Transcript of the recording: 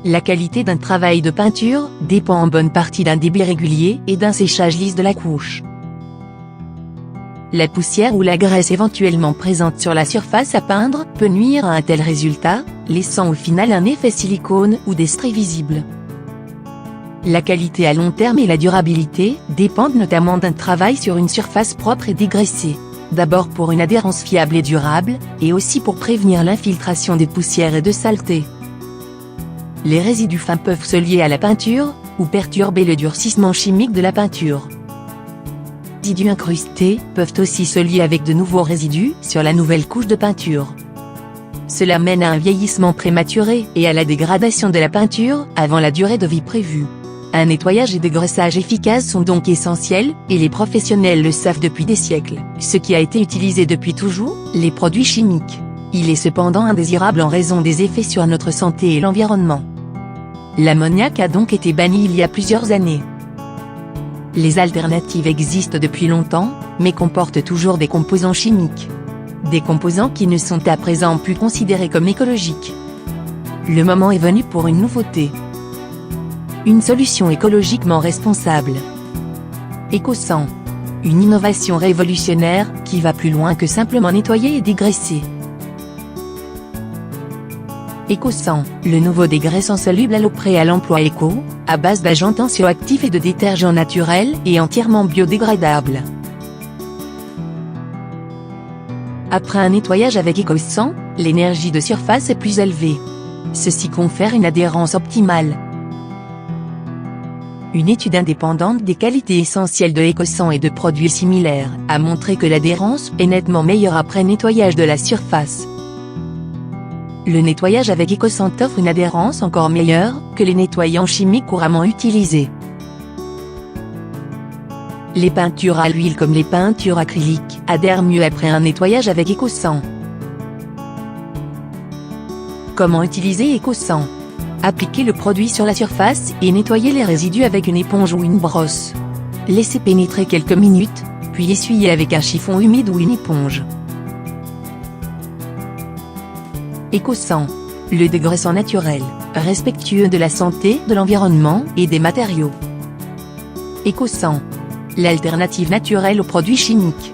La qualité d'un travail de peinture dépend en bonne partie d'un débit régulier et d'un séchage lisse de la couche. La poussière ou la graisse éventuellement présente sur la surface à peindre peut nuire à un tel résultat, laissant au final un effet silicone ou des stries visibles. La qualité à long terme et la durabilité dépendent notamment d'un travail sur une surface propre et dégraissée. D'abord pour une adhérence fiable et durable, et aussi pour prévenir l'infiltration des poussières et de saletés. Les résidus fins peuvent se lier à la peinture, ou perturber le durcissement chimique de la peinture. Les résidus incrustés peuvent aussi se lier avec de nouveaux résidus sur la nouvelle couche de peinture. Cela mène à un vieillissement prématuré et à la dégradation de la peinture avant la durée de vie prévue. Un nettoyage et dégraissage efficaces sont donc essentiels, et les professionnels le savent depuis des siècles. Ce qui a été utilisé depuis toujours, les produits chimiques. Il est cependant indésirable en raison des effets sur notre santé et l'environnement. L'ammoniac a donc été banni il y a plusieurs années. Les alternatives existent depuis longtemps, mais comportent toujours des composants chimiques. Des composants qui ne sont à présent plus considérés comme écologiques. Le moment est venu pour une nouveauté. Une solution écologiquement responsable. EcoSan. Une innovation révolutionnaire qui va plus loin que simplement nettoyer et dégraisser. EcoSan, le nouveau dégraissant soluble à l'eau prêt à l'emploi éco, à base d'agents tensioactifs et de détergents naturels et entièrement biodégradables. Après un nettoyage avec EcoSan, l'énergie de surface est plus élevée. Ceci confère une adhérence optimale. Une étude indépendante des qualités essentielles de EcoSan et de produits similaires a montré que l'adhérence est nettement meilleure après nettoyage de la surface. Le nettoyage avec EcoSan offre une adhérence encore meilleure que les nettoyants chimiques couramment utilisés. Les peintures à l'huile comme les peintures acryliques adhèrent mieux après un nettoyage avec EcoSan. Comment utiliser EcoSan ? Appliquez le produit sur la surface et nettoyez les résidus avec une éponge ou une brosse. Laissez pénétrer quelques minutes, puis essuyez avec un chiffon humide ou une éponge. EcoSan, le dégraissant naturel, respectueux de la santé, de l'environnement et des matériaux. EcoSan, l'alternative naturelle aux produits chimiques.